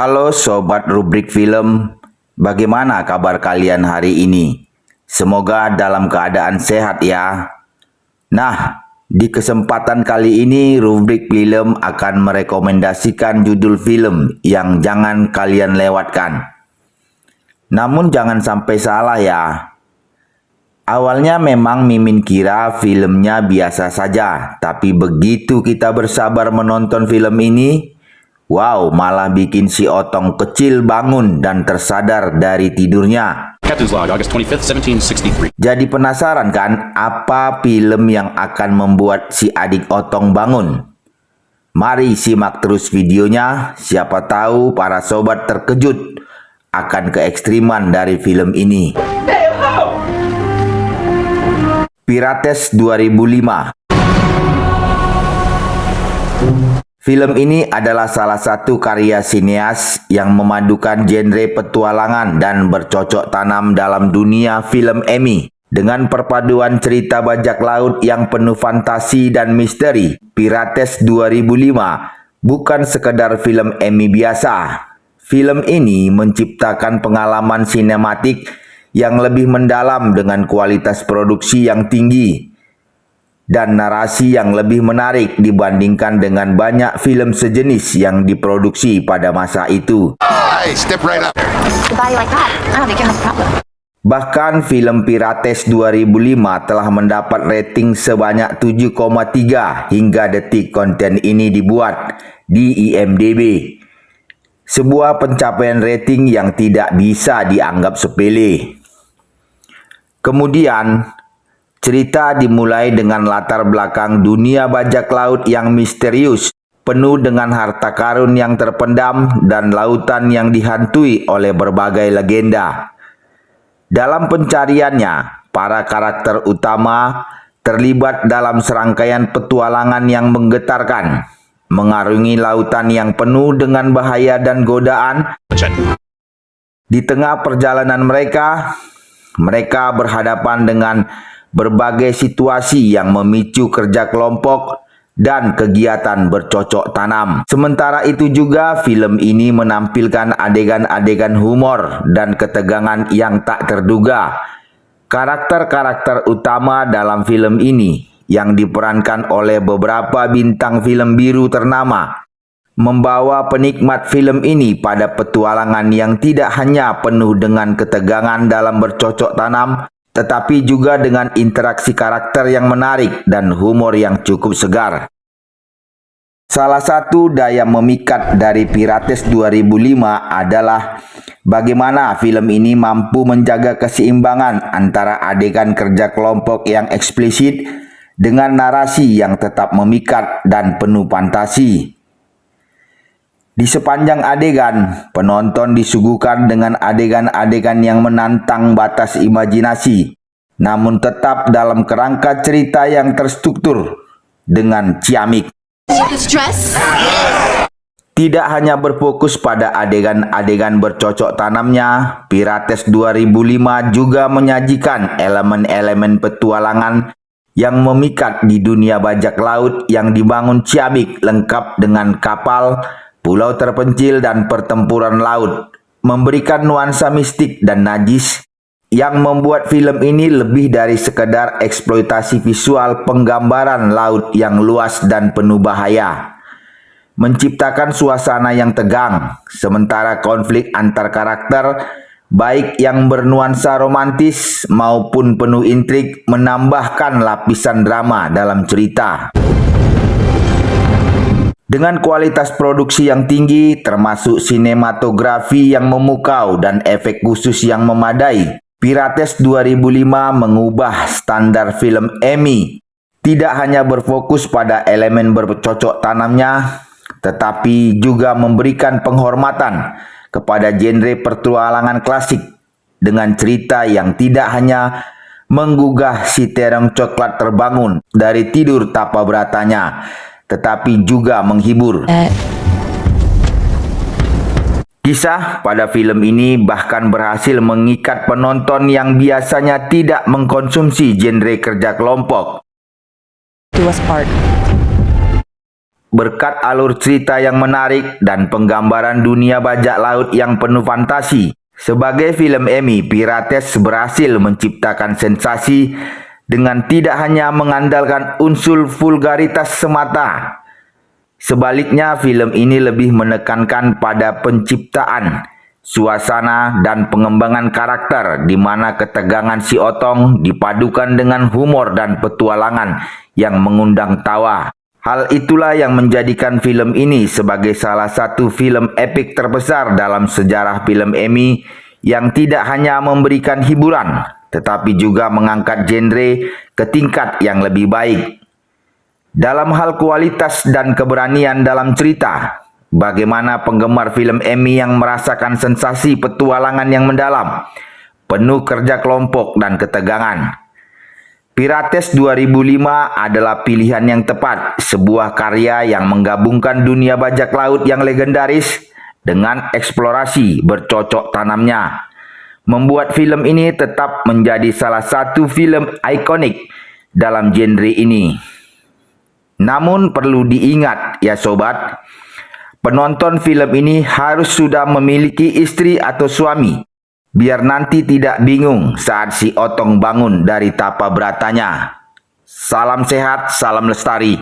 Halo sobat rubrik film, bagaimana kabar kalian hari ini? Semoga dalam keadaan sehat ya. Nah, di kesempatan kali ini rubrik film akan merekomendasikan judul film yang jangan kalian lewatkan. Namun jangan sampai salah ya. Awalnya memang Mimin kira filmnya biasa saja, tapi begitu kita bersabar menonton film ini, wow, malah bikin si Otong kecil bangun dan tersadar dari tidurnya. Captain's log, August 25th, 1763. Jadi penasaran kan apa film yang akan membuat si adik Otong bangun? Mari simak terus videonya, siapa tahu para sobat terkejut akan keekstriman dari film ini. Pirates 2005. Film ini adalah salah satu karya sineas yang memadukan genre petualangan dan bercocok tanam dalam dunia film Emmy. Dengan perpaduan cerita bajak laut yang penuh fantasi dan misteri, Pirates 2005 bukan sekedar film Emmy biasa. Film ini menciptakan pengalaman sinematik yang lebih mendalam dengan kualitas produksi yang tinggi dan narasi yang lebih menarik dibandingkan dengan banyak film sejenis yang diproduksi pada masa itu. Hey, step right up. The body like that, I don't think you have a problem. Bahkan film Pirates 2005 telah mendapat rating sebanyak 7,3 hingga detik konten ini dibuat di IMDb. Sebuah pencapaian rating yang tidak bisa dianggap sepele. Kemudian, cerita dimulai dengan latar belakang dunia bajak laut yang misterius, penuh dengan harta karun yang terpendam dan lautan yang dihantui oleh berbagai legenda. Dalam pencariannya, para karakter utama terlibat dalam serangkaian petualangan yang menggetarkan, mengarungi lautan yang penuh dengan bahaya dan godaan. Di tengah perjalanan mereka berhadapan dengan berbagai situasi yang memicu kerja kelompok dan kegiatan bercocok tanam. Sementara itu juga film ini menampilkan adegan-adegan humor dan ketegangan yang tak terduga. Karakter-karakter utama dalam film ini yang diperankan oleh beberapa bintang film biru ternama membawa penikmat film ini pada petualangan yang tidak hanya penuh dengan ketegangan dalam bercocok tanam, tetapi juga dengan interaksi karakter yang menarik dan humor yang cukup segar. Salah satu daya memikat dari Pirates 2005 adalah bagaimana film ini mampu menjaga keseimbangan antara adegan kerja kelompok yang eksplisit dengan narasi yang tetap memikat dan penuh fantasi. Di sepanjang adegan, penonton disuguhkan dengan adegan-adegan yang menantang batas imajinasi, namun tetap dalam kerangka cerita yang terstruktur dengan ciamik. Tidak hanya berfokus pada adegan-adegan bercocok tanamnya, Pirates 2005 juga menyajikan elemen-elemen petualangan yang memikat di dunia bajak laut yang dibangun ciamik lengkap dengan kapal, pulau terpencil dan pertempuran laut, memberikan nuansa mistik dan najis yang membuat film ini lebih dari sekedar eksploitasi visual penggambaran laut yang luas dan penuh bahaya. Menciptakan suasana yang tegang, sementara konflik antar karakter, baik yang bernuansa romantis maupun penuh intrik, menambahkan lapisan drama dalam cerita. Dengan kualitas produksi yang tinggi, termasuk sinematografi yang memukau dan efek khusus yang memadai, Pirates 2005 mengubah standar film Emmy. Tidak hanya berfokus pada elemen bercocok tanamnya, tetapi juga memberikan penghormatan kepada genre petualangan klasik dengan cerita yang tidak hanya menggugah si terong coklat terbangun dari tidur tapa beratanya, tetapi juga menghibur. Kisah pada film ini bahkan berhasil mengikat penonton yang biasanya tidak mengkonsumsi genre kerja kelompok. berkat alur cerita yang menarik dan penggambaran dunia bajak laut yang penuh fantasi. Sebagai filem Emmy, Pirates berhasil menciptakan sensasi dengan tidak hanya mengandalkan unsur vulgaritas semata. Sebaliknya, filem ini lebih menekankan pada penciptaan suasana dan pengembangan karakter di mana ketegangan si Otong dipadukan dengan humor dan petualangan yang mengundang tawa. Hal itulah yang menjadikan filem ini sebagai salah satu filem epik terbesar dalam sejarah filem Emmy yang tidak hanya memberikan hiburan, tetapi juga mengangkat genre ke tingkat yang lebih baik. Dalam hal kualitas dan keberanian dalam cerita, bagaimana penggemar filem Emmy yang merasakan sensasi petualangan yang mendalam, penuh kerja kelompok dan ketegangan. Pirates 2005 adalah pilihan yang tepat, sebuah karya yang menggabungkan dunia bajak laut yang legendaris dengan eksplorasi bercocok tanamnya, membuat film ini tetap menjadi salah satu film ikonik dalam genre ini. Namun perlu diingat ya sobat, penonton film ini harus sudah memiliki istri atau suami, biar nanti tidak bingung saat si Otong bangun dari tapa beratanya. Salam sehat, salam lestari.